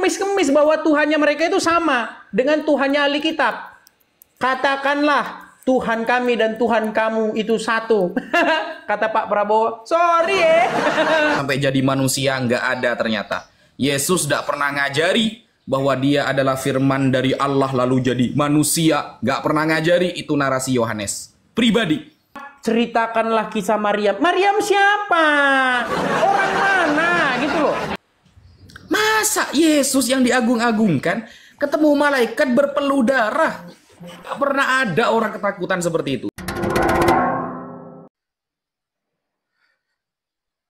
mengemis-kemis bahwa Tuhannya mereka itu sama dengan Tuhannya ahli kitab. Katakanlah Tuhan kami dan Tuhan kamu itu satu. Kata Pak Prabowo, sorry ya. Sampai jadi manusia nggak ada ternyata. Yesus tidak pernah ngajari bahwa dia adalah firman dari Allah lalu jadi manusia. Nggak pernah ngajari, itu narasi Yohanes pribadi. Ceritakanlah kisah Maryam. Maryam siapa? Orang mana? Gitu loh. Masa Yesus yang diagung-agungkan ketemu malaikat berpeluh darah? Gak pernah ada orang ketakutan seperti itu.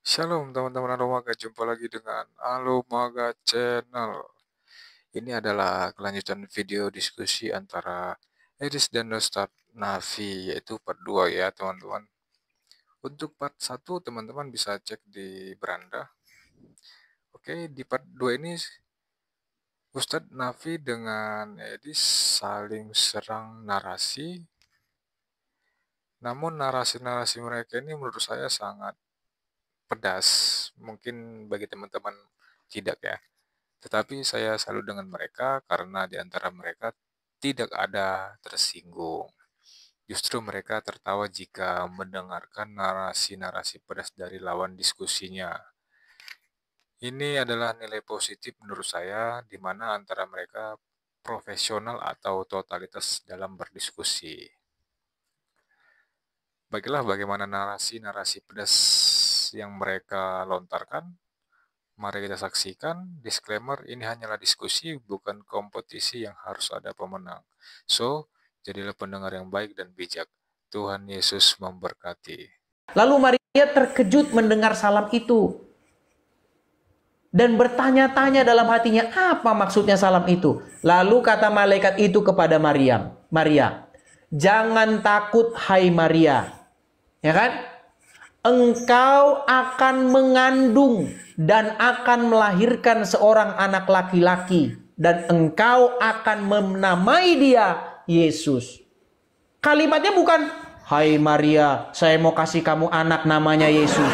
Shalom teman-teman Alomaga, jumpa lagi dengan Alomaga Channel. Ini adalah kelanjutan video diskusi antara Edis dan Ustadz Nafi, yaitu part 2 ya teman-teman. Untuk part 1 teman-teman bisa cek di beranda. Oke, di part 2 ini Ustadz Nafi dengan Edis saling serang narasi. Namun narasi-narasi mereka ini menurut saya sangat pedas. Mungkin bagi teman-teman tidak ya. Tetapi saya selalu dengan mereka karena di antara mereka tidak ada tersinggung. Justru mereka tertawa jika mendengarkan narasi-narasi pedas dari lawan diskusinya. Ini adalah nilai positif menurut saya, di mana antara mereka profesional atau totalitas dalam berdiskusi. Baiklah, bagaimana narasi-narasi pedas yang mereka lontarkan? Mari kita saksikan. Disclaimer, ini hanyalah diskusi, bukan kompetisi yang harus ada pemenang. So, jadilah pendengar yang baik dan bijak. Tuhan Yesus memberkati. Lalu Maria terkejut mendengar salam itu. Dan bertanya-tanya dalam hatinya, apa maksudnya salam itu? Lalu kata malaikat itu kepada Maryam, Maria, jangan takut hai Maria. Ya kan? Engkau akan mengandung dan akan melahirkan seorang anak laki-laki. Dan engkau akan menamai dia Yesus. Kalimatnya bukan, hai Maria, saya mau kasih kamu anak namanya Yesus.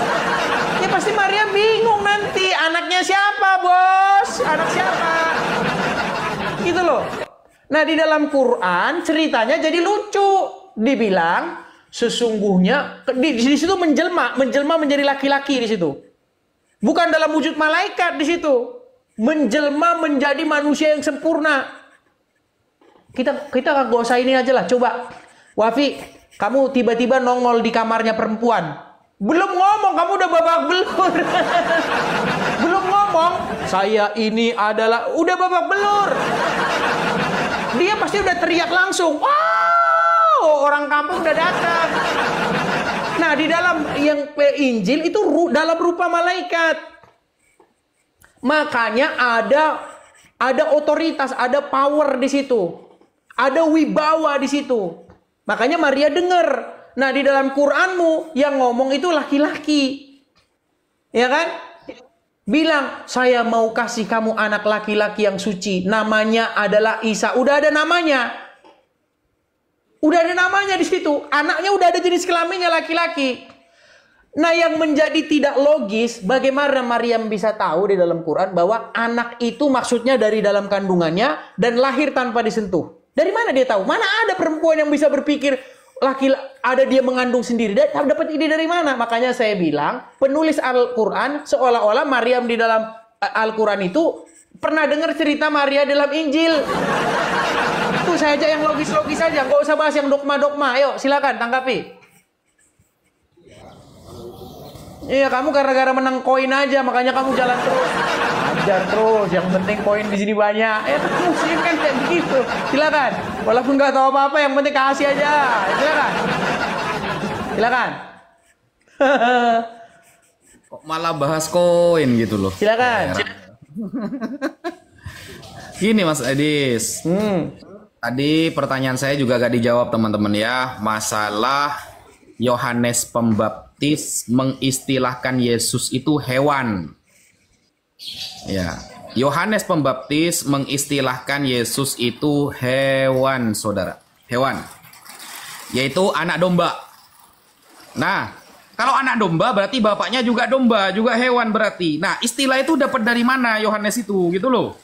Ya pasti Maria bingung nanti, anaknya siapa bos? Anak siapa? Gitu loh. Nah di dalam Quran ceritanya jadi lucu. Dibilang sesungguhnya di situ menjelma menjadi laki-laki di situ. Bukan dalam wujud malaikat di situ. Menjelma menjadi manusia yang sempurna. Kita gak usah ini aja lah. Coba, Wafi, kamu tiba-tiba nongol di kamarnya perempuan. Belum ngomong, kamu udah babak belur. Belum ngomong, saya ini adalah, udah babak belur. Dia pasti udah teriak langsung. Wow, orang kampung udah datang. Nah, di dalam yang Injil itu dalam rupa malaikat. Makanya ada otoritas, ada power di situ. Ada wibawa di situ. Makanya Maria dengar. Nah, di dalam Quranmu yang ngomong itu laki-laki. Ya kan? Bilang, saya mau kasih kamu anak laki-laki yang suci. Namanya adalah Isa. Udah ada namanya. Udah ada namanya di situ. Anaknya udah ada jenis kelaminnya laki-laki. Nah, yang menjadi tidak logis, bagaimana Maryam bisa tahu di dalam Quran bahwa anak itu maksudnya dari dalam kandungannya dan lahir tanpa disentuh. Dari mana dia tahu? Mana ada perempuan yang bisa berpikir ada dia mengandung sendiri? Dapat ide dari mana? Makanya saya bilang penulis Al-Quran seolah-olah Maryam di dalam Al-Quran itu pernah dengar cerita Maria dalam Injil. Itu saja yang logis-logis saja. Nggak usah bahas yang dogma-dogma. Ayo silakan tanggapi. Iya, kamu gara-gara menang koin aja makanya kamu jalan terus. Ajar terus, yang penting poin di sini banyak. Muslim kan kayak begitu. Silakan. Walaupun nggak tahu apa-apa, yang penting kasih aja. Silakan. Silakan. Kok malah bahas koin gitu loh. Silakan. Gini Mas Edis. Tadi pertanyaan saya juga gak dijawab teman-teman ya. Masalah Yohanes Pembaptis mengistilahkan Yesus itu hewan. Ya, Yohanes Pembaptis mengistilahkan Yesus itu hewan, saudara. Hewan. Yaitu anak domba. Nah, kalau anak domba berarti bapaknya juga domba, juga hewan berarti. Nah, istilah itu dapat dari mana Yohanes itu, gitu loh.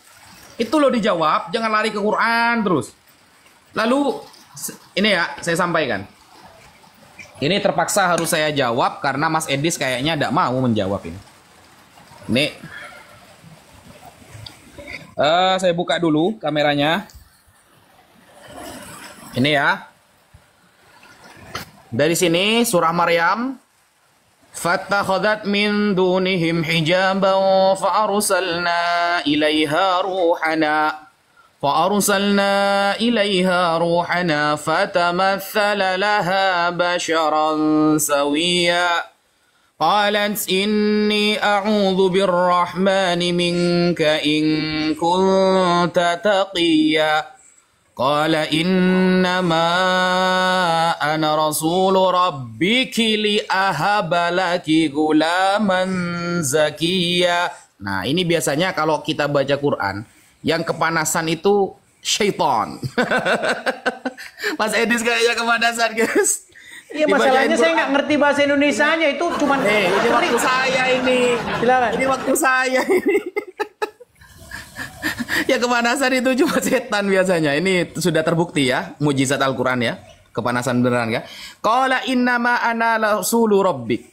Itu loh dijawab, jangan lari ke Quran terus. Lalu ini ya saya sampaikan. Ini terpaksa harus saya jawab karena Mas Edis kayaknya tidak mau menjawab ini. Nih, saya buka dulu kameranya. Ini ya. Dari sini surah Maryam. فَاتَّخَذَتْ مِن دُونِهِمْ حِجَابًا فَأَرْسَلْنَا إِلَيْهَا رُوحَنَا فَتَمَثَّلَ لَهَا بَشَرًا سَوِيًّا قَالَتْ إِنِّي أَعُوذُ بِالرَّحْمَنِ مِنكَ إِن كُنتَ تَقِيًّا قال إنما أنا رسول ربك لأهب لك غلاما زكيا. Nah, ini biasanya kalau kita baca Quran, yang kepanasan itu syaitan. Mas Edis kayaknya kepanasan, guys. Iya, masalahnya saya nggak ngerti bahasa Indonesianya, itu cuman ini waktu saya ini. Silakan. Ini waktu saya ini. Ya kepanasan itu cuma setan biasanya. Ini sudah terbukti ya, mujizat Al-Quran ya. Kepanasan beneran ya. Qala innama ana rasulu rabbik.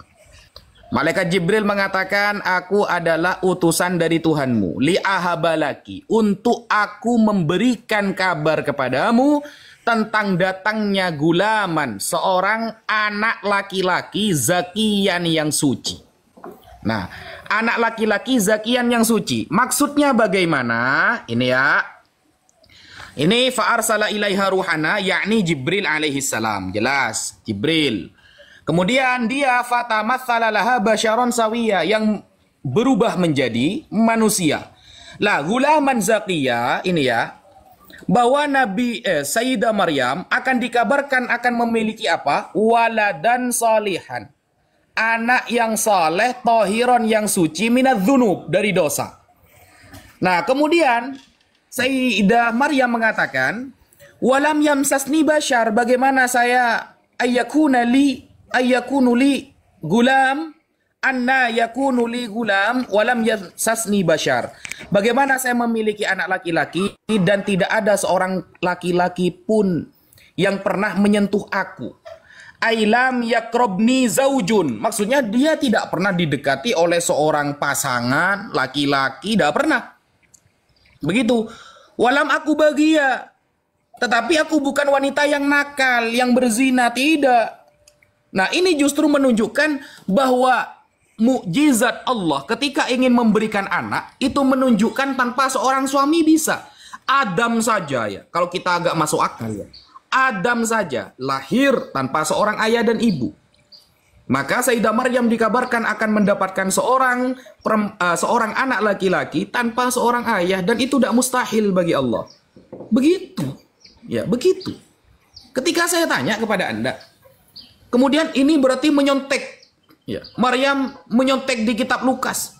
Malaikat Jibril mengatakan, aku adalah utusan dari Tuhanmu. Li'ahabalaki. Untuk aku memberikan kabar kepadamu tentang datangnya gulaman. Seorang anak laki-laki zakiyan yang suci. Nah, anak laki-laki zakiyan yang suci. Maksudnya bagaimana? Ini ya. Ini fa'arsala ilaiha ruhana, yakni Jibril alaihi salam. Jelas, Jibril. Kemudian dia fatamatsala laha basyaron sawiya, yang berubah menjadi manusia. Lah, gulaman zakiya ini ya. Bahwa Sayyidah Maryam akan dikabarkan akan memiliki apa? Waladan salihan. Anak yang saleh, tohiron yang suci, minadz dzunub, dari dosa. Nah, kemudian Sayyidah Maryam mengatakan, walam yamsasni bashar, bagaimana saya ayyakunu li gulam, anna yakunu li gulam walam yamsasni bashar. Bagaimana saya memiliki anak laki-laki dan tidak ada seorang laki-laki pun yang pernah menyentuh aku. Ailam yakrobni zaujun. Maksudnya dia tidak pernah didekati oleh seorang pasangan laki-laki, tidak pernah. Begitu. Walam aku bagia. Tetapi aku bukan wanita yang nakal, yang berzina, tidak. Nah, ini justru menunjukkan bahwa mukjizat Allah ketika ingin memberikan anak itu menunjukkan tanpa seorang suami bisa. Adam saja ya, kalau kita agak masuk akal ya. Adam saja lahir tanpa seorang ayah dan ibu. Maka Sayyidah Maryam dikabarkan akan mendapatkan seorang anak laki-laki tanpa seorang ayah, dan itu tidak mustahil bagi Allah. Begitu. Ya, begitu. Ketika saya tanya kepada Anda, kemudian ini berarti menyontek. Ya, Maryam menyontek di kitab Lukas.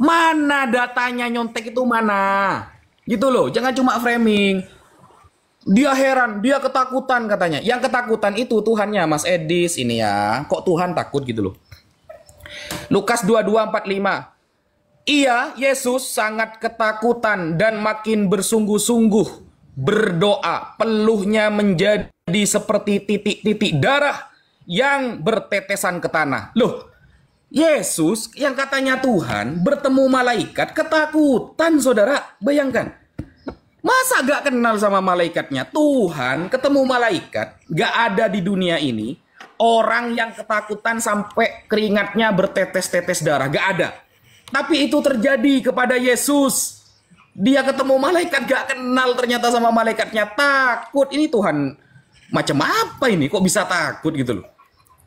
Mana datanya nyontek itu mana? Gitu loh, jangan cuma framing. Dia heran, dia ketakutan katanya. Yang ketakutan itu Tuhannya, Mas Edis ini ya. Kok Tuhan takut gitu loh. Lukas 22:45. Ia, Yesus, sangat ketakutan dan makin bersungguh-sungguh berdoa. Peluhnya menjadi seperti titik-titik darah yang bertetesan ke tanah. Loh, Yesus yang katanya Tuhan bertemu malaikat ketakutan, saudara. Bayangkan. Masa gak kenal sama malaikatnya? Tuhan ketemu malaikat, gak ada di dunia ini orang yang ketakutan sampai keringatnya bertetes-tetes darah. Gak ada. Tapi itu terjadi kepada Yesus. Dia ketemu malaikat, gak kenal ternyata sama malaikatnya. Takut. Ini Tuhan macam apa ini? Kok bisa takut gitu loh?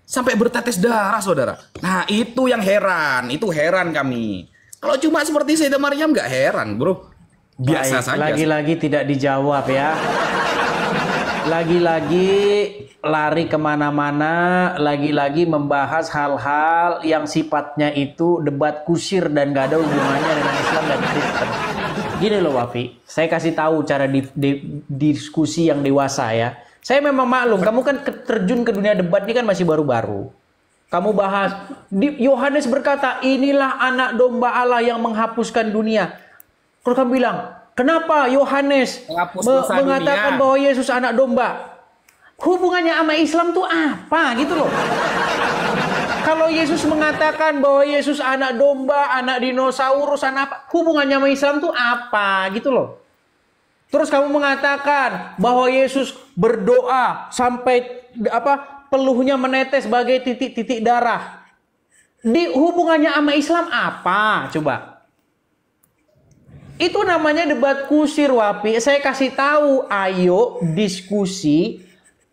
Sampai bertetes darah, saudara. Nah, itu yang heran. Itu heran kami. Kalau cuma seperti Sayyidah Maryam gak heran, bro. Biasa saja. Lagi-lagi tidak dijawab ya. Lagi-lagi lari kemana-mana. Lagi-lagi membahas hal-hal yang sifatnya itu debat kusir dan gak ada hubungannya dengan Islam dan Kristen. Gini loh Wafi, saya kasih tahu cara diskusi yang dewasa ya. Saya memang maklum, kamu kan terjun ke dunia debat ini kan masih baru-baru. Kamu bahas, Yohanes berkata, inilah anak domba Allah yang menghapuskan dunia. Kalau kamu bilang, Kenapa Yohanes Menghapus dosa mengatakan dunia. bahwa Yesus anak domba? Hubungannya sama Islam tuh apa gitu loh? Kalau Yesus mengatakan bahwa Yesus anak domba, anak dinosaurus, anak apa? Hubungannya sama Islam tuh apa gitu loh? Terus kamu mengatakan bahwa Yesus berdoa sampai peluhnya menetes sebagai titik-titik darah. Di hubungannya sama Islam apa? Coba. Itu namanya debat kusir, Wapi. Saya kasih tahu, ayo diskusi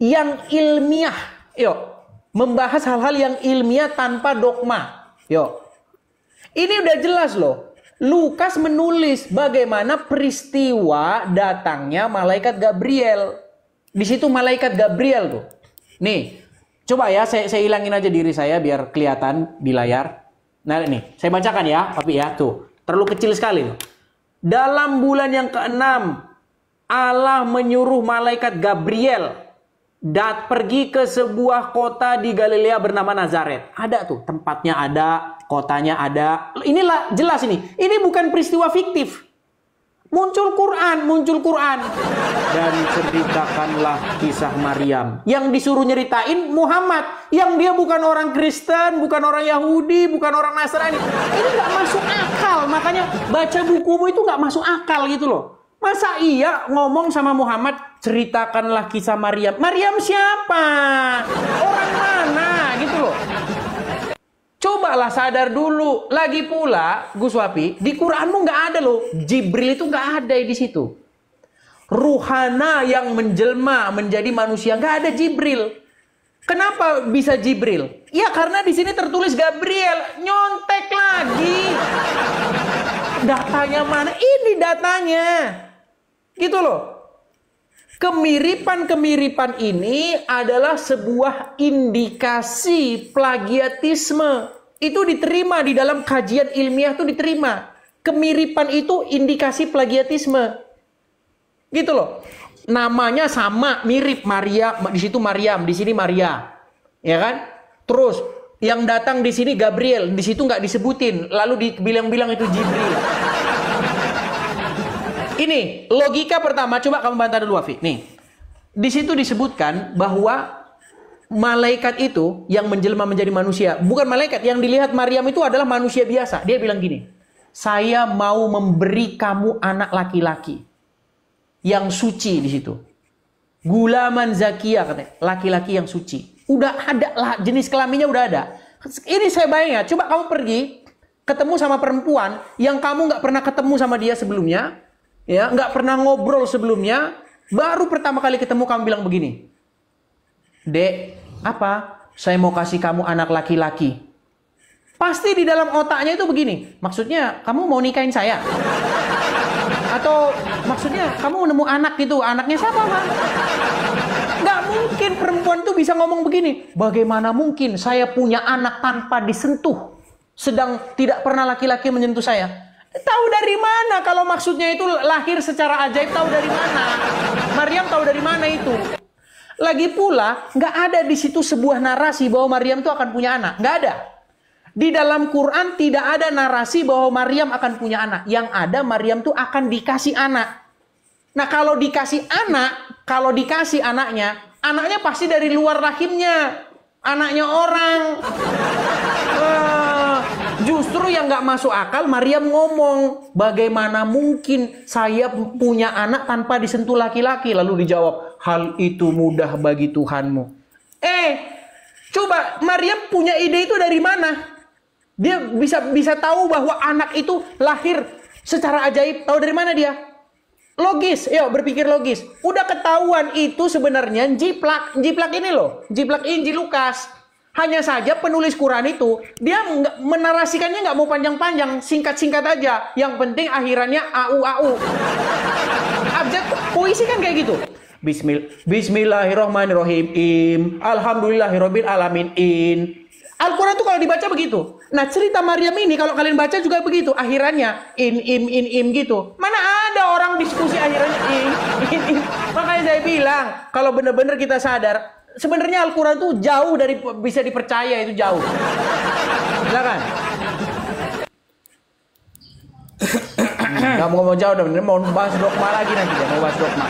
yang ilmiah. Yuk, membahas hal-hal yang ilmiah tanpa dogma. Yuk. Ini udah jelas loh. Lukas menulis bagaimana peristiwa datangnya malaikat Gabriel. Di situ malaikat Gabriel tuh. Nih, coba ya saya hilangin aja diri saya biar kelihatan di layar. Nah, nih, saya bacakan ya, Papi ya. Tuh, terlalu kecil sekali loh. Dalam bulan yang ke-6, Allah menyuruh malaikat Gabriel pergi ke sebuah kota di Galilea bernama Nazaret. Ada tuh, tempatnya ada, kotanya ada. Inilah jelas ini. Ini bukan peristiwa fiktif. Muncul Quran. Dan ceritakanlah kisah Maryam. Yang disuruh nyeritain Muhammad. Yang dia bukan orang Kristen, bukan orang Yahudi, bukan orang Nasrani. Ini nggak masuk akal. Makanya baca bukumu itu nggak masuk akal gitu loh. Masa iya ngomong sama Muhammad, ceritakanlah kisah Maryam. Maryam siapa? Orang mana gitu loh. Cobalah sadar dulu. Lagi pula, Gus Wapi, di Quranmu nggak ada loh. Jibril itu nggak ada di situ. Ruhana yang menjelma menjadi manusia, nggak ada Jibril. Kenapa bisa Jibril? Ya karena di sini tertulis Gabriel. Nyontek lagi. Datanya mana? Ini datanya. Gitu loh. Kemiripan-kemiripan ini adalah sebuah indikasi plagiatisme. Itu diterima di dalam kajian ilmiah, itu diterima. Kemiripan itu indikasi plagiatisme. Gitu loh. Namanya sama, mirip. Maria, di situ Maryam, di sini Maria. Ya kan? Terus yang datang di sini Gabriel, di situ nggak disebutin, lalu dibilang-bilang itu Jibril. Ini logika pertama, coba kamu bantah dulu, Afi. Nih, di situ disebutkan bahwa malaikat itu yang menjelma menjadi manusia, bukan malaikat. Yang dilihat Maryam itu adalah manusia biasa. Dia bilang gini, saya mau memberi kamu anak laki-laki yang suci di situ. Gulaman Zakia katanya, laki-laki yang suci. Udah ada lah, jenis kelaminnya udah ada. Ini saya bayangin, coba kamu pergi ketemu sama perempuan yang kamu nggak pernah ketemu sama dia sebelumnya, ya, nggak pernah ngobrol sebelumnya, baru pertama kali ketemu kamu bilang begini, Dek, apa? Saya mau kasih kamu anak laki-laki. Pasti di dalam otaknya itu begini, maksudnya kamu mau nikahin saya? Atau maksudnya kamu nemu anak gitu, anaknya siapa, Bang? Nggak mungkin perempuan tuh bisa ngomong begini. Bagaimana mungkin saya punya anak tanpa disentuh, sedang tidak pernah laki-laki menyentuh saya? Tahu dari mana kalau maksudnya itu lahir secara ajaib? Tahu dari mana? Maryam tahu dari mana itu? Lagi pula nggak ada di situ sebuah narasi bahwa Maryam itu akan punya anak. Nggak ada. Di dalam Quran tidak ada narasi bahwa Maryam akan punya anak. Yang ada Maryam tuh akan dikasih anak. Nah kalau dikasih anak, kalau dikasih anaknya pasti dari luar rahimnya. Anaknya orang. Justru yang nggak masuk akal, Maryam ngomong, bagaimana mungkin saya punya anak tanpa disentuh laki-laki? Lalu dijawab, hal itu mudah bagi Tuhanmu. Coba Maryam punya ide itu dari mana? Dia bisa tahu bahwa anak itu lahir secara ajaib. Tahu dari mana dia? Logis, berpikir logis. Udah ketahuan itu sebenarnya jiplak ini loh, jiplak Injil Lukas. Hanya saja penulis Quran itu dia menarasikannya nggak mau panjang-panjang, singkat-singkat aja. Yang penting akhirannya au. Abjad puisi kan kayak gitu. Bismillahirrahmanirrahim. Alhamdulillahirabbil alamin. Al-Quran tuh kalau dibaca begitu. Nah cerita Maryam ini kalau kalian baca juga begitu. Akhirannya im gitu. Mana ada orang diskusi akhirannya im. Makanya saya bilang kalau benar-benar kita sadar, sebenarnya Al-Quran tuh jauh dari bisa dipercaya, itu jauh. Silakan. Nggak mau jauh, mau bahas dogma lagi nanti ya, mau bahas dogma.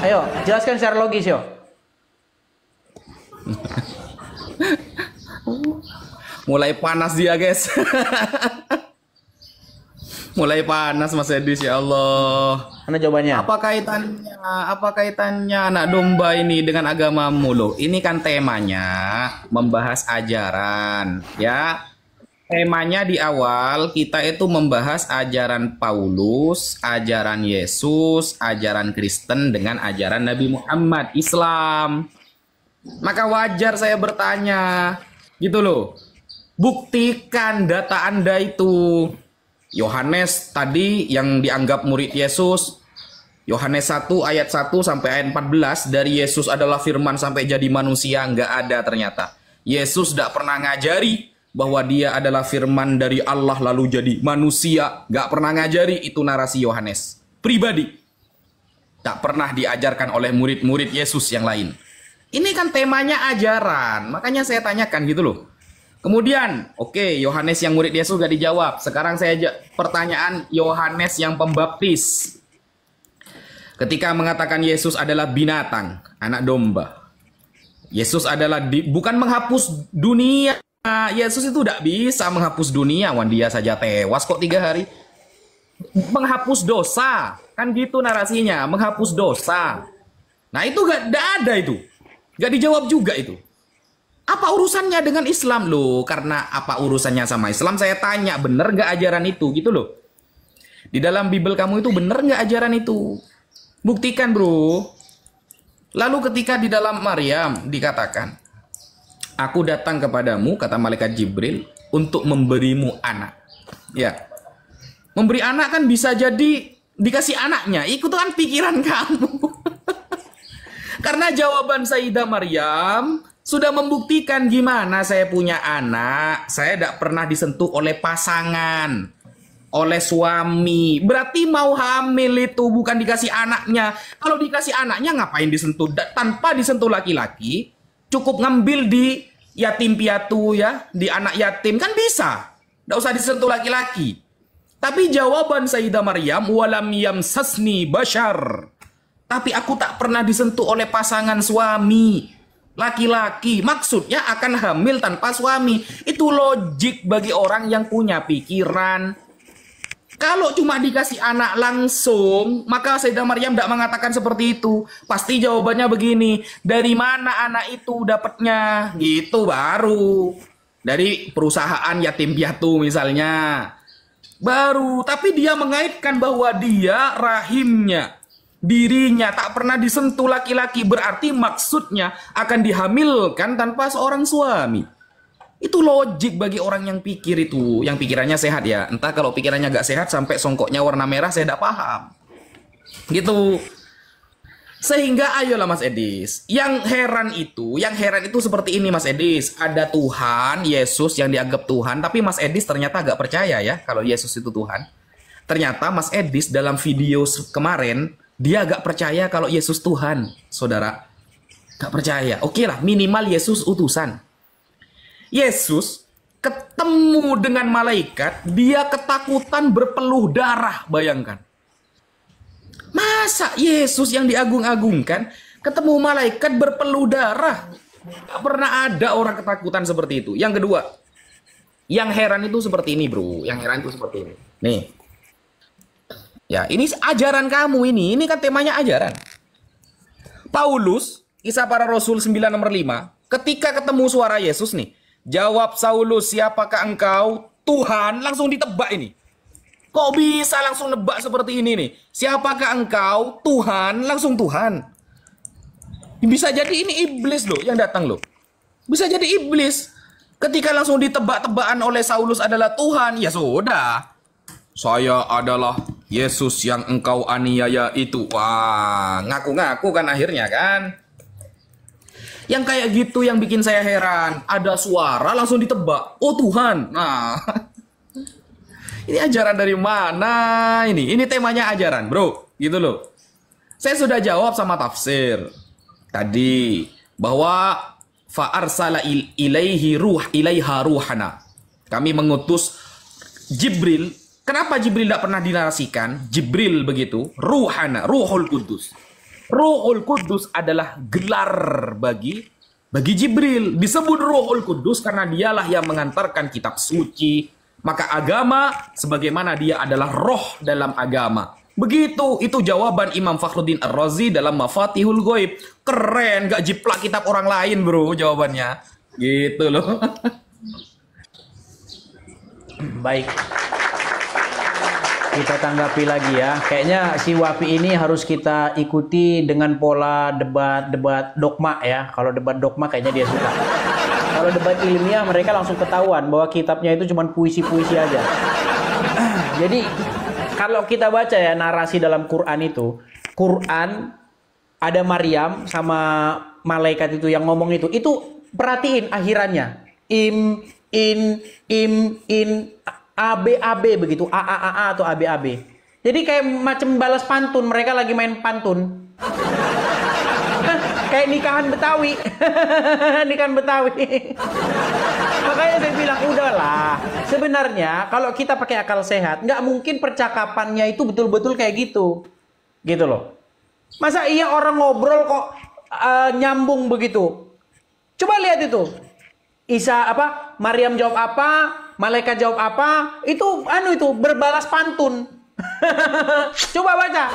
Ayo, jelaskan secara logis yo. Mulai panas dia, guys. Mulai panas Mas Edis, ya Allah. Mana jawabannya? Apa kaitannya anak domba ini dengan agamamu loh? Ini kan temanya membahas ajaran, ya. Temanya di awal kita itu membahas ajaran Paulus, ajaran Yesus, ajaran Kristen dengan ajaran Nabi Muhammad, Islam. Maka wajar saya bertanya, gitu loh. Buktikan data Anda itu. Yohanes tadi yang dianggap murid Yesus, Yohanes 1 ayat 1 sampai ayat 14, dari Yesus adalah firman sampai jadi manusia, nggak ada ternyata. Yesus tidak pernah ngajari bahwa dia adalah firman dari Allah lalu jadi manusia, nggak pernah ngajari. Itu narasi Yohanes pribadi, tak pernah diajarkan oleh murid-murid Yesus yang lain. Ini kan temanya ajaran, makanya saya tanyakan gitu loh. Kemudian, oke, Yohanes yang murid Yesus gak dijawab. Sekarang pertanyaan Yohanes yang pembaptis. Ketika mengatakan Yesus adalah binatang, anak domba. Yesus adalah bukan menghapus dunia. Yesus itu tidak bisa menghapus dunia. Wan dia saja tewas kok 3 hari. Menghapus dosa. Kan gitu narasinya, menghapus dosa. Nah itu gak ada itu. Gak dijawab juga itu. Apa urusannya dengan Islam loh? Karena apa urusannya sama Islam? Saya tanya, bener gak ajaran itu? Gitu loh. Di dalam Bible kamu itu bener gak ajaran itu? Buktikan bro. Lalu ketika di dalam Maryam dikatakan, aku datang kepadamu, kata malaikat Jibril, untuk memberimu anak. Ya, memberi anak kan bisa jadi dikasih anaknya. Itu kan pikiran kamu. Karena jawaban Sayyidah Maryam sudah membuktikan gimana saya punya anak. Saya tidak pernah disentuh oleh pasangan, oleh suami. Berarti mau hamil itu bukan dikasih anaknya. Kalau dikasih anaknya ngapain disentuh? Tanpa disentuh laki-laki, cukup ngambil di yatim piatu ya, di anak yatim kan bisa. Tidak usah disentuh laki-laki. Tapi jawaban Sayyidah Maryam, walam yamsasni bashar. Tapi aku tak pernah disentuh oleh pasangan suami. Laki-laki, maksudnya akan hamil tanpa suami. Itu logik bagi orang yang punya pikiran. Kalau cuma dikasih anak langsung, maka Sayyidah Maryam tidak mengatakan seperti itu. Pasti jawabannya begini, dari mana anak itu dapatnya? Gitu baru. Dari perusahaan yatim piatu misalnya. Baru, tapi dia mengaitkan bahwa dia rahimnya, dirinya tak pernah disentuh laki-laki, berarti maksudnya akan dihamilkan tanpa seorang suami. Itu logik bagi orang yang pikir itu, yang pikirannya sehat ya. Entah kalau pikirannya gak sehat sampai songkoknya warna merah, saya tidak paham. Gitu. Sehingga ayolah Mas Edis, yang heran itu seperti ini Mas Edis. Ada Tuhan, Yesus yang dianggap Tuhan, tapi Mas Edis ternyata gak percaya ya kalau Yesus itu Tuhan. Ternyata Mas Edis dalam video kemarin, dia gak percaya kalau Yesus Tuhan, saudara. Gak percaya. Oke lah, minimal Yesus utusan. Yesus ketemu dengan malaikat, dia ketakutan berpeluh darah, bayangkan. Masa Yesus yang diagung-agungkan ketemu malaikat berpeluh darah? Gak pernah ada orang ketakutan seperti itu. Yang kedua, yang heran itu seperti ini bro. Yang heran itu seperti ini. Nih. Ya, ini ajaran kamu ini. Ini kan temanya ajaran. Paulus, Kisah Para Rasul 9 nomor 5. Ketika ketemu suara Yesus nih. Jawab Saulus, siapakah engkau? Tuhan, langsung ditebak ini. Kok bisa langsung nebak seperti ini nih? Siapakah engkau? Tuhan, langsung Tuhan. Bisa jadi ini iblis loh yang datang loh. Bisa jadi iblis. Ketika langsung ditebak-tebakan oleh Saulus adalah Tuhan, ya sudah. Saya adalah Yesus yang engkau aniaya itu. Wah, ngaku-ngaku kan akhirnya kan. Yang kayak gitu yang bikin saya heran. Ada suara langsung ditebak. Oh Tuhan. Nah, ini ajaran dari mana ini? Ini temanya ajaran bro. Gitu loh. Saya sudah jawab sama tafsir tadi. Bahwa fa'arsala ilaiha ruhana. Kami mengutus Jibril Kenapa Jibril tidak pernah dinarasikan? Jibril begitu, ruhana, Ruhul Kudus. Ruhul Kudus adalah gelar bagi Jibril. Disebut Ruhul Kudus karena dialah yang mengantarkan kitab suci. Maka agama sebagaimana dia adalah roh dalam agama. Begitu, itu jawaban Imam Fakhruddin Ar-Razi dalam Mafatihul Ghaib. Keren, gak jiplak kitab orang lain bro jawabannya. Gitu loh. Baik. Kita tanggapi lagi ya. Kayaknya si Wapi ini harus kita ikuti dengan pola debat dogma ya. Kalau debat dogma kayaknya dia suka. Kalau debat ilmiah mereka langsung ketahuan bahwa kitabnya itu cuma puisi-puisi aja. Jadi kalau kita baca ya narasi dalam Quran itu, Quran ada Maryam sama malaikat itu yang ngomong itu perhatiin akhirannya. In, ABAB begitu, AAAA atau ABAB. Jadi kayak macam balas pantun, mereka lagi main pantun. Kayak nikahan Betawi. Nikahan Betawi. Makanya saya bilang udahlah. Sebenarnya kalau kita pakai akal sehat, nggak mungkin percakapannya itu betul-betul kayak gitu. Gitu loh. Masa iya orang ngobrol kok nyambung begitu? Coba lihat itu. Maryam jawab apa? Malaikat jawab apa? Itu berbalas pantun. Coba baca.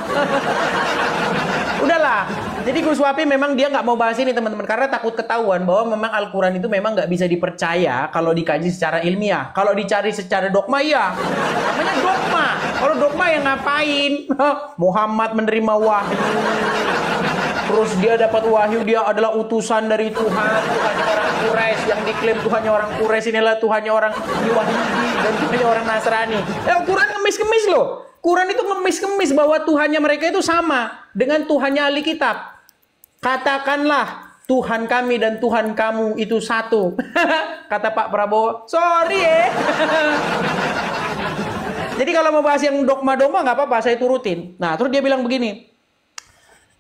Udahlah. Jadi Gus Wapi memang dia nggak mau bahas ini teman-teman karena takut ketahuan bahwa memang Al-Quran itu memang nggak bisa dipercaya kalau dikaji secara ilmiah. Kalau dicari secara dogma ya, namanya dogma. Kalau dogma yang ngapain? Muhammad menerima wahyu. Terus dia dapat wahyu, dia adalah utusan dari Tuhan, Tuhannya orang Quraisy, yang diklaim Tuhannya orang Quraisy inilah Tuhannya orang Yahudi dan Tuhannya orang Nasrani. Quran ngemis-kemis loh. Quran itu ngemis-kemis bahwa Tuhannya mereka itu sama dengan Tuhannya ahli kitab. Katakanlah Tuhan kami dan Tuhan kamu itu satu. Kata Pak Prabowo, sorry Jadi kalau mau bahas yang dogma-dogma nggak apa-apa, saya turutin. Nah terus dia bilang begini.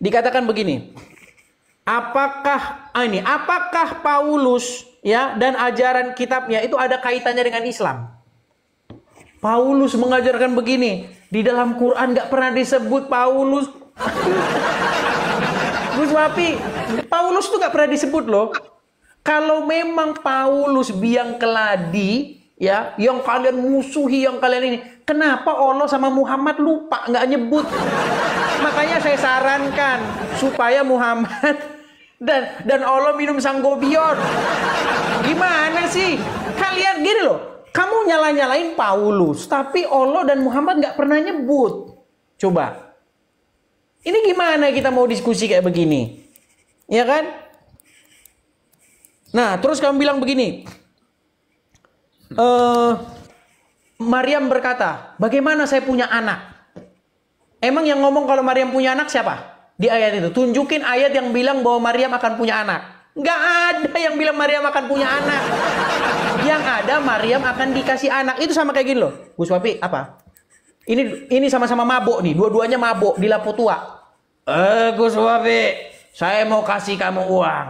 Dikatakan begini, apakah Paulus ya dan ajaran kitabnya itu ada kaitannya dengan Islam? Paulus mengajarkan begini, di dalam Quran nggak pernah disebut Paulus. Gus Wapi, Paulus tuh nggak pernah disebut loh. Kalau memang Paulus biang keladi, ya, yang kalian musuhi, yang kalian ini, kenapa Allah sama Muhammad lupa nggak nyebut? Makanya saya sarankan supaya Muhammad dan Allah minum Sangobion. Gimana sih? Kalian gini loh, kamu nyalain Paulus, tapi Allah dan Muhammad nggak pernah nyebut. Coba, ini gimana kita mau diskusi kayak begini? Ya kan? Nah, terus kamu bilang begini. Maryam berkata, bagaimana saya punya anak? Emang yang ngomong kalau Maryam punya anak siapa? Di ayat itu. Tunjukin ayat yang bilang bahwa Maryam akan punya anak. Nggak ada yang bilang Maryam akan punya anak. Yang ada Maryam akan dikasih anak. Itu sama kayak gini loh. Gus Wapi, apa? Ini sama-sama mabok nih. Dua-duanya mabok di Lapo Tua. Gus Wapi, saya mau kasih kamu uang.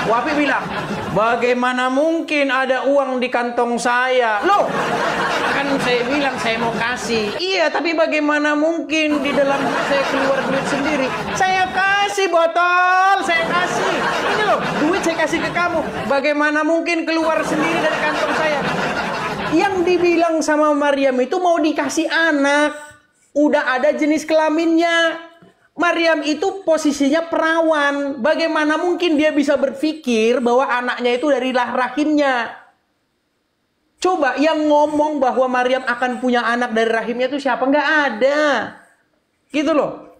Wapi bilang, bagaimana mungkin ada uang di kantong saya? Loh, kan saya bilang saya mau kasih. Iya, tapi bagaimana mungkin di dalam saya keluar duit sendiri? Saya kasih botol, saya kasih. Ini loh, duit saya kasih ke kamu. Bagaimana mungkin keluar sendiri dari kantong saya? Yang dibilang sama Maryam itu mau dikasih anak. Udah ada jenis kelaminnya. Maryam itu posisinya perawan. Bagaimana mungkin dia bisa berpikir bahwa anaknya itu dari rahimnya? Coba yang ngomong bahwa Maryam akan punya anak dari rahimnya itu siapa? Nggak ada. Gitu loh.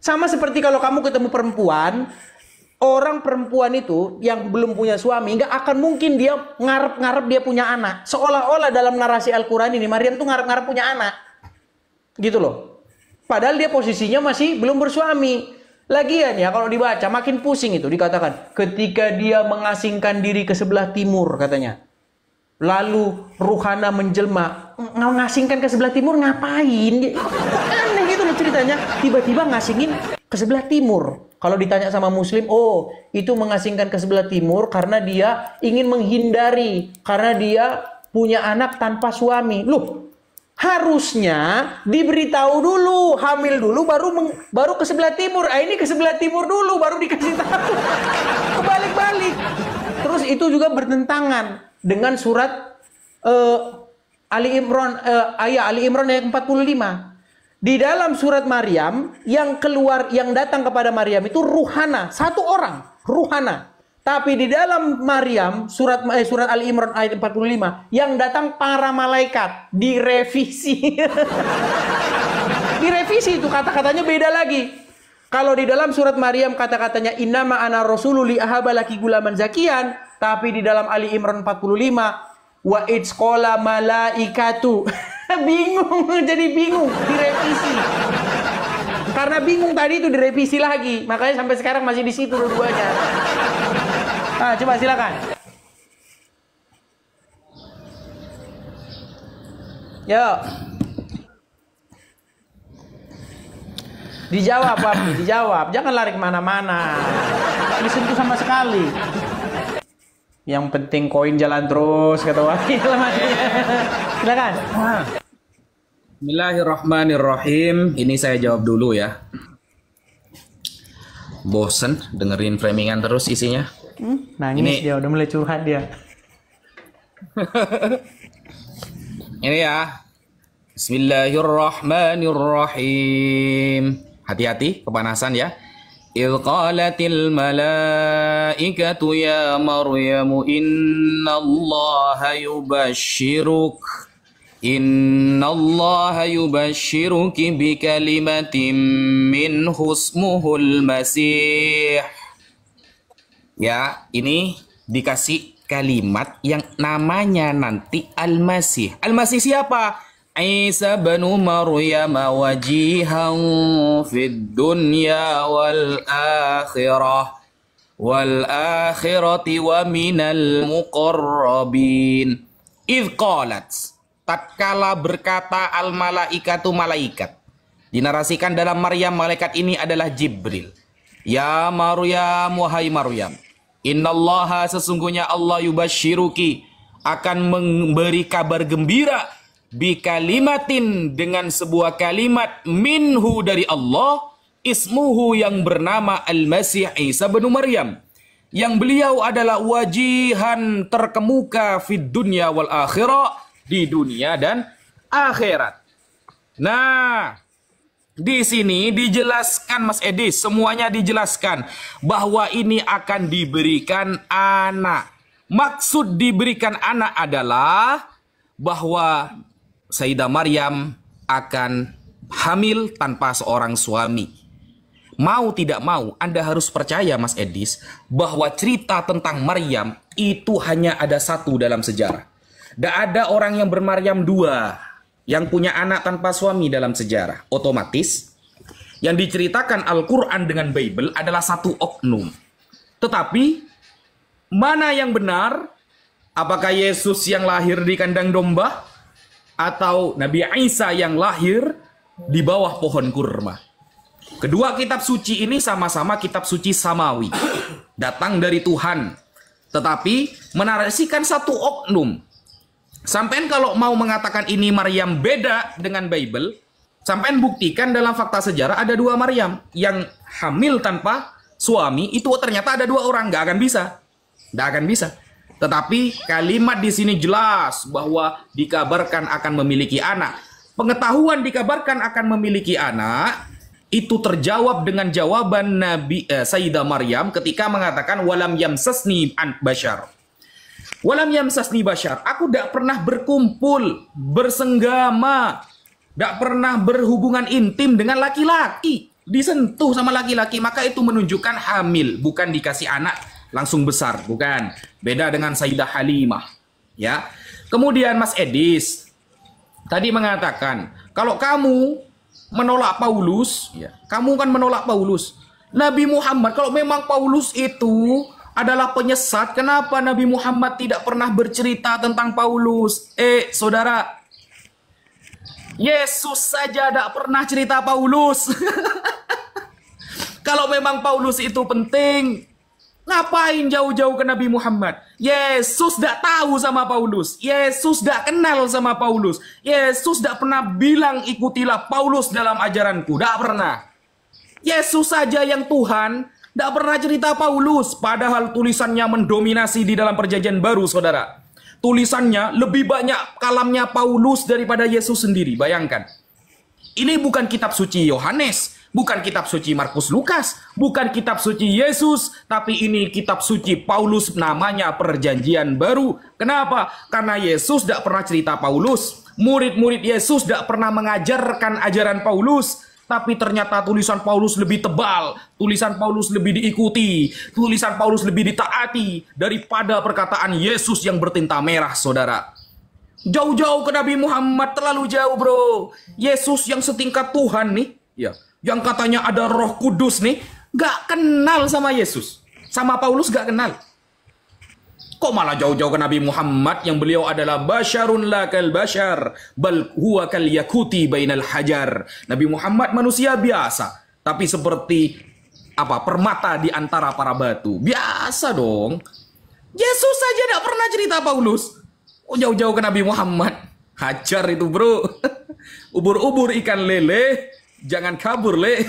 Sama seperti kalau kamu ketemu perempuan, orang perempuan itu yang belum punya suami, nggak akan mungkin dia ngarep-ngarep dia punya anak. Seolah-olah dalam narasi Al-Quran ini, Maryam tuh ngarep-ngarep punya anak. Gitu loh. Padahal dia posisinya masih belum bersuami. Lagian ya kalau dibaca makin pusing itu dikatakan. Ketika dia mengasingkan diri ke sebelah timur katanya. Lalu Ruhana menjelma. Ngasingkan ke sebelah timur ngapain? Aneh gitu loh ceritanya. Tiba-tiba ngasingin ke sebelah timur. Kalau ditanya sama muslim, itu mengasingkan ke sebelah timur karena dia ingin menghindari. Karena dia punya anak tanpa suami. Loh, harusnya diberitahu dulu, hamil dulu, baru ke sebelah timur. Ini ke sebelah timur dulu, baru dikasih tahu. Kebalik-balik. Terus itu juga bertentangan dengan surat Ali Imran ayat 45. Di dalam surat Maryam, yang datang kepada Maryam itu ruhana, satu orang, ruhana. Tapi di dalam Maryam, surat Ali Imran ayat 45, yang datang para malaikat, direvisi. Direvisi itu kata-katanya beda lagi. Kalau di dalam surat Maryam kata-katanya innama ana rasulul li ahaba laki gulaman zakian, tapi di dalam Ali Imran 45 wa its qala malaikatu. Bingung, jadi bingung, direvisi. Karena bingung tadi itu direvisi lagi, makanya sampai sekarang masih di situ dua-duanya. Nah, coba silakan. Yo. Dijawab, Papi, dijawab. Jangan lari kemana-mana. Nggak disentuh sama sekali. Yang penting koin jalan terus, kata Papi. Silakan. Bismillahirrahmanirrahim. Ini saya jawab dulu ya. Bosen dengerin framingan terus isinya. Nangis dia, udah mulai curhat dia. Ini ya. Bismillahirrahmanirrahim. Hati-hati kepanasan ya. إذ قالت الملائكة يا مريم إن الله يبشرك بكلمة منه اسمه المسيح. Ya, ini dikasih kalimat yang namanya nanti Al-Masih. Al-Masih siapa? Isa bin Maryam wajihan fid dunya wal akhirati wa minal muqarrabin. Idh qalat, tatkala berkata al malaikatu malaikat. Dinarasikan dalam Maryam, malaikat ini adalah Jibril. Ya Maryam, wahai Maryam, innallaha, sesungguhnya Allah, yubashiruki, akan memberi kabar gembira, bi kalimatin, dengan sebuah kalimat, minhu, dari Allah, ismuhu, yang bernama Al-Masih Isa bin Maryam, yang beliau adalah wajihan, terkemuka, fid dunya wal akhirah, di dunia dan akhirat. Nah, di sini dijelaskan Mas Edis, semuanya dijelaskan bahwa ini akan diberikan anak. Maksud diberikan anak adalah bahwa Sayyidah Maryam akan hamil tanpa seorang suami. Mau tidak mau, Anda harus percaya Mas Edis, bahwa cerita tentang Maryam itu hanya ada satu dalam sejarah. Tidak ada orang yang bermaryam dua, yang punya anak tanpa suami dalam sejarah. Otomatis, yang diceritakan Al-Quran dengan Bible adalah satu oknum. Tetapi, mana yang benar? Apakah Yesus yang lahir di kandang domba? Atau Nabi Isa yang lahir di bawah pohon kurma? Kedua kitab suci ini sama-sama kitab suci samawi, datang dari Tuhan, tetapi menarasikan satu oknum. Sampean kalau mau mengatakan ini Maryam beda dengan Bible, sampean buktikan dalam fakta sejarah ada dua Maryam yang hamil tanpa suami, itu ternyata ada dua orang, nggak akan bisa, nggak akan bisa. Tetapi kalimat di sini jelas bahwa dikabarkan akan memiliki anak. Pengetahuan dikabarkan akan memiliki anak itu terjawab dengan jawaban Sayyidah Maryam ketika mengatakan walam yamsasni bashar. Walam yamsasni bashar. Aku tidak pernah berkumpul, bersenggama, tidak pernah berhubungan intim dengan laki-laki, disentuh sama laki-laki, maka itu menunjukkan hamil, bukan dikasih anak langsung besar, bukan. Beda dengan Sayyidah Halimah, ya. Kemudian Mas Edis tadi mengatakan, kalau kamu menolak Paulus, ya, kamu kan menolak Paulus. Nabi Muhammad, kalau memang Paulus itu adalah penyesat, kenapa Nabi Muhammad tidak pernah bercerita tentang Paulus? Saudara, Yesus saja tidak pernah cerita Paulus. Kalau memang Paulus itu penting, Ngapain jauh-jauh ke Nabi Muhammad? Yesus tidak tahu sama Paulus. Yesus tidak kenal sama Paulus. Yesus tidak pernah bilang ikutilah Paulus dalam ajaranku. Tidak pernah. Yesus saja yang Tuhan tidak pernah cerita Paulus. Padahal tulisannya mendominasi di dalam perjanjian baru, saudara. Tulisannya lebih banyak kalamnya Paulus daripada Yesus sendiri. Bayangkan. Ini bukan kitab suci Yohanes, bukan kitab suci Markus Lukas, bukan kitab suci Yesus, tapi ini kitab suci Paulus, namanya Perjanjian Baru. Kenapa? Karena Yesus tidak pernah cerita Paulus. Murid-murid Yesus tidak pernah mengajarkan ajaran Paulus. Tapi ternyata tulisan Paulus lebih tebal, tulisan Paulus lebih diikuti, tulisan Paulus lebih ditaati daripada perkataan Yesus yang bertinta merah, saudara. Jauh-jauh ke Nabi Muhammad, terlalu jauh, bro. Yesus yang setingkat Tuhan nih, ya, yang katanya ada Roh Kudus nih, gak kenal sama Yesus. Sama Paulus gak kenal. Kok malah jauh-jauh ke Nabi Muhammad yang beliau adalah basyarun la kal basyar, bal huwa kal yakuti bainal hajar. Nabi Muhammad manusia biasa, tapi seperti apa? Permata di antara para batu. Biasa dong. Yesus saja tidak pernah cerita Paulus. Oh, jauh-jauh ke Nabi Muhammad. Hajar itu, bro. Ubur-ubur ikan lele, jangan kabur, le.